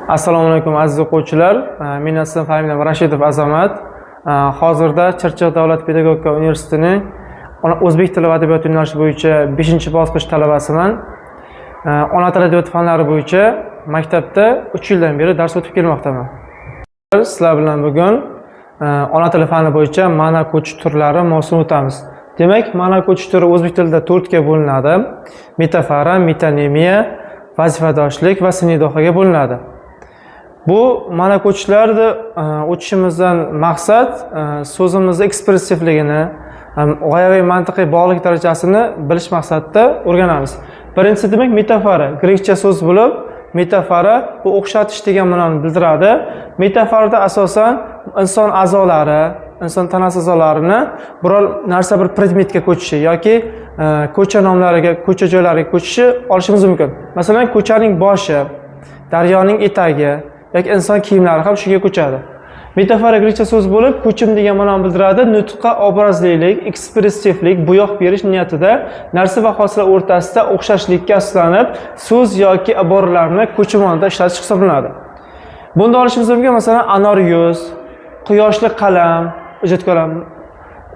Assalomu alaykum aziz o'quvchilar. Men ismim Fahmidam Rashidov Azamat. Hozirda Chirchiq davlat pedagogika universitetining o'zbek tili va adabiyoti yo'nalishi bo'yicha 5-bosqich talabasiman. Ona tili adabiyoti fanlari bo'yicha maktabda 3 yildan beri dars o'tib kelmoqdaman. Sizlar bilan bugun ona tili fani bo'yicha ma'no ko'chish turlari mavzusini o'tamiz. Demak, ma'no ko'chish turi o'zbek tilida 4 ga bo'linadi. Metafora, metonimiya, vazifadoshlik va sinidohaga bo'linadi. Bu ma'no ko'chishlarni o'tishimizdan maqsad so'zimizning ekspressivligini, g'oyaviy mantiqiy bog'liq darajasini bilish maqsadida o'rganamiz. Birinchisi demak metafora, grekcha so'z bo'lib, metafora bu o'xshatish degan ma'noni bildiradi. Metaforada asosan inson a'zolari, inson tanasi a'zolarini biror narsa bir predmetga ko'chishi yoki ko'cha nomlariga, ko'cha joylariga ko'chishi olishimiz mumkin. Masalan, ko'chaning boshi, daryoning etagi yoki inson kiyimlari ham shunga ko'chadi. Metafora grekcha so'z bo'lib, ko'chim degan ma'noni bildiradi. Nutqqa obrazlilik, ekspressivlik, bo'yoq berish niyatida narsa va hosila o'rtasida o'xshashlikka asoslanib, so'z yoki iboralarni ko'chimonda ishlatish hisoblanadi. Bunda olishimiz mumkin, masalan, anor yuz, quyoshli qalam, ijodkorlar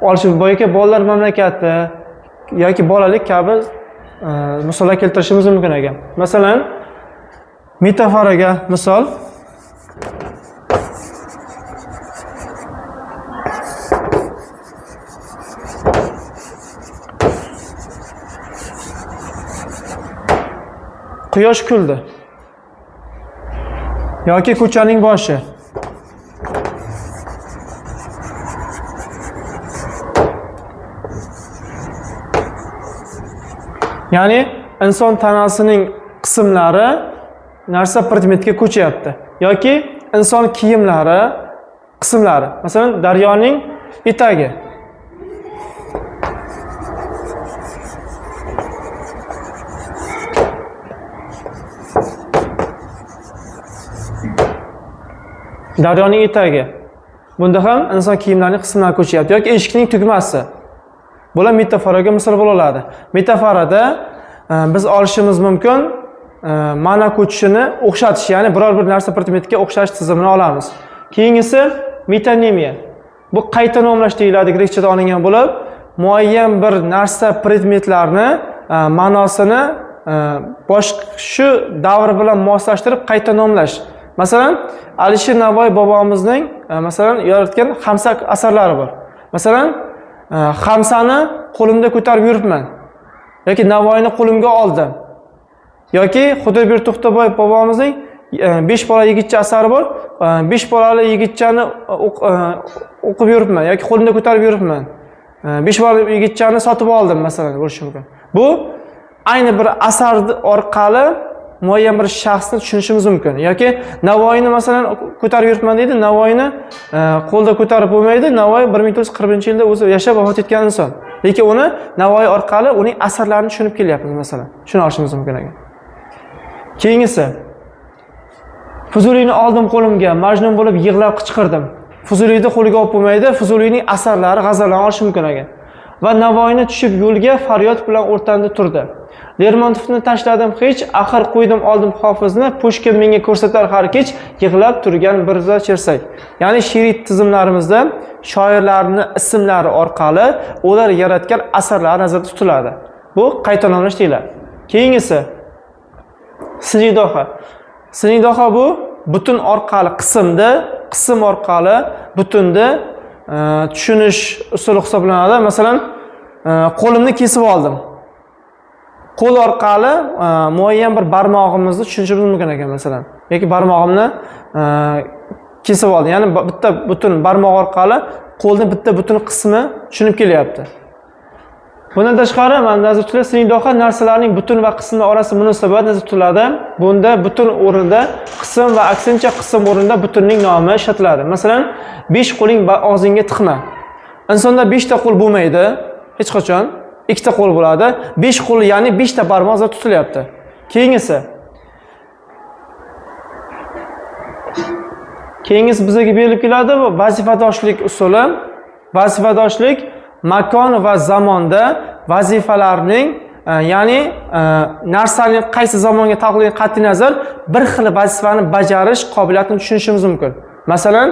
olishimiz boyagi bolalar mamlakati yoki bolalik kabi misollar keltirishimiz mumkin ekan. Masalan, metaforaga misol quyosh kuldi yoki ko'chaning boshi. Ya'ni inson tanasining qismlari narsa predmetga ko'chyapti yoki inson kiyimlari qismlari. Masalan, daryoning etagi. Daryoning etagi. Bunda ham inson kiyimlarining qismlari ko'chyapti yoki eshikning tugmasi. Bular metaforaga misol bo'la oladi. Metaforada biz olishimiz mumkin ma'no ko'chishini o'xshatish, ya'ni biror bir narsa predmetga o'xshash tizimini olamiz. Keyingisi metonimiya. Bu qayta nomlash deyiladi, grekchada olingan bo'lib, muayyan bir narsa predmetlarni ma'nosini boshqa shu davr bilan moslashtirib qayta nomlash. Masalan, Alisher Navoiy bobomizning masalan yaratgan xamsa asarlari bor. Masalan, xamsani qo'limda ko'tarib yuribman yoki Navoiyni qo'limga oldim. Yoki Xudoybek To'xtaboyev bobomizning 5 bola yigitcha asari bor. 5 bolali yigitchani o'qib yuribman yoki qo'limda ko'tarib yuribman. 5 bola yigitchani sotib oldim masalan bo'lishi mumkin. Bu ayni bir asar orqali muayyan bir shaxsni tushunishimiz mumkin. Yoki Navoiyni masalan ko'tarib yuribman deydi. Navoiyni qo'lda ko'tarib bo'lmaydi. Navoiy 1940-yilda o'zi yashab vafot etgan inson. Lekin uni Navoiy orqali uning asarlarini tushunib kelyapmiz masalan. Shuni olishimiz mumkin ekan. Keyingisi Fuzuliyni oldim qo'limga, majnun bo'lib yig'lab qichqirdim. Fuzuliyni qo'liga olib bo'lmaydi. Fuzuliyning asarlari, g'azallarini olish mumkin ekan. Va Navoiyni tushib yo'lga faryod bilan o'rtanda turdi. Lermontovni tashladim hech, axir qo'ydim oldim hofizni, Pushkin menga ko'rsatar har kech, yig'lab turgan bir chersak. Ya'ni she'riy tizimlarimizda shoirlarning ismlari orqali ular yaratgan asarlar nazarda tutiladi. Bu qayta nomlash deyiladi. Keyingisi sinidoha. Sinidoha bu butun orqali qism orqali butunni tushunish usuli hisoblanadi. Masalan, qo'limni kesib oldim. Qo'l orqali muayyan bir barmog'imizni tushunishimiz mumkin ekan masalan. Yoki barmog'imni kesib oldim. Ya'ni bitta butun barmoq orqali qo'lning bitta butun qismi tushunib kelyapti. Bundan tashqari nazarda tutilgan sinidoha narsalarning butun va qismi orasida munosabat nazarda tutiladi. Bunda butun o'rnida qism va aksincha qism o'rnida butunning nomi ishlatiladi. Masalan, 5 qo'ling og'zingga tiqma. Insonda 5 ta qo'l bo'lmaydi hech qachon. 2 ta qo'l bo'ladi. 5 qo'l, ya'ni 5 ta barmoq nazarda tutilyapti. Keyingisi bizga berilib keladi bu vazifadoshlik usuli. Vazifadoshlik makon va zamonda vazifalarning ya'ni narsaning qaysi zamonga taalluqli qat'iy nazar bir xil vazifani bajarish qobiliyatini tushunishimiz mumkin. Masalan,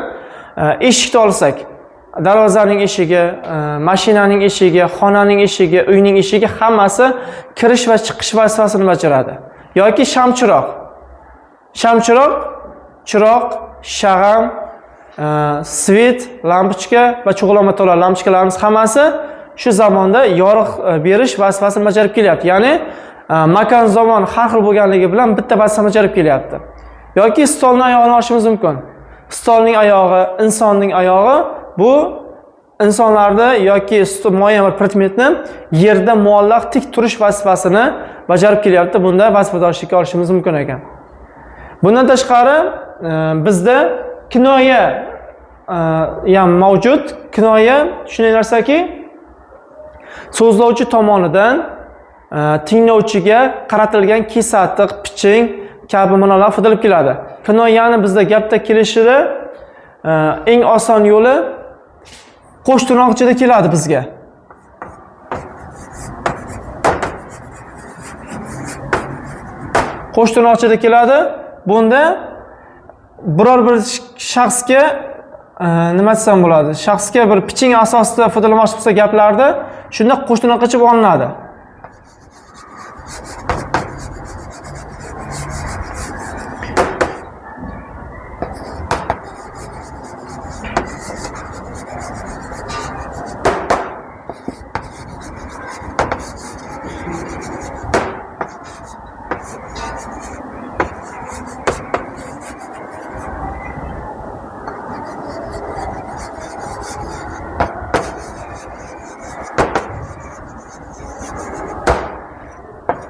eshikni olsak, darvozaning eshigi, mashinaning eshigi, xonaning eshigi, uyning eshigi hammasi kirish va chiqish vazifasini bajaradi. Yoki shamchiroq. Shamchiroq, chiroq, shag'am, svet, lampochka va cho'g'lama to'lar lampochkalarimiz hammasi shu zamonda yoriq berish vazifasini bajarib kelyapti. Ya'ni makon zamon har xil bo'lganligi bilan bitta vazifani bajarib kelyapti. Yoki stolning oyog'ini olishimiz mumkin. Stolning oyog'i, insonning oyog'i bu insonlarda yoki muayyan bir predmetni yerda muallaq tik turish vazifasini bajarib kelyapti. Bunda vazifadorlikka olishimiz mumkin ekan. Bundan tashqari bizda kinoya ham mavjud. Kinoya shunday narsaki, so'zlovchi tomonidan tinglovchiga qaratilgan kesatiq, piching kabi ma'nolar foydalanib keladi. Kinoyani bizda gapda kelishida eng oson yo'li qo'sh tirnoqchada keladi bizga. Qo'sh tirnoqchada keladi. Bunda biror bir shaxsga nima desam bo'ladi? Shaxsga bir piching asosida foydalanmoqchi bo'lsa gaplarda, shunda qo'sh tirnoqcha qilib olinadi.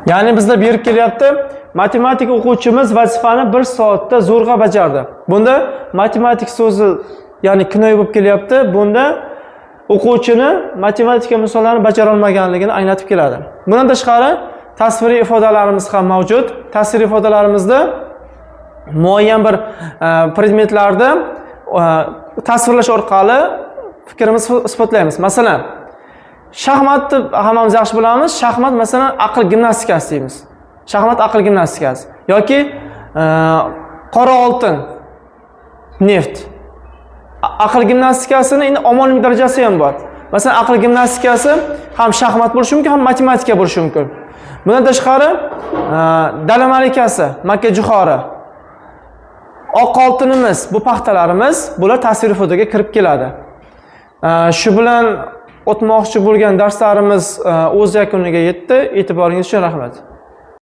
Ya'ni bizda berib kelyapti, matematik o'quvchimiz vazifani 1 soatda zo'rg'a bajardi. Bunda matematik so'zi, ya'ni kinoya bo'lib kelyapti. Bunda o'quvchini matematika misollarini bajara olmaganligini anglatib keladi. Bundan tashqari tasviriy ifodalarimiz ham mavjud. Tasviriy ifodalarimizda muayyan bir predmetlarda tasvirlash orqali fikrimizni isbotlaymiz. Masalan, shaxmatni hammamiz yaxshi bilamiz. Shaxmat masalan aql gimnastikasi deymiz. Shaxmat aql gimnastikasi yoki qora oltin, neft. Aql gimnastikasini endi omonlik darajasi ham bor. Masalan, aql gimnastikasi ham shaxmat bo'lishi mumkin, ham matematika bo'lishi mumkin. Bundan tashqari dala malikasi, Makka jo'xori, oq oltinimiz, bu paxtalarimiz, bular tasviriy ifodaga kirib keladi. Shu bilan o'tmoqchi bo'lgan darslarimiz o'z yakuniga yetdi. E'tiboringiz uchun rahmat.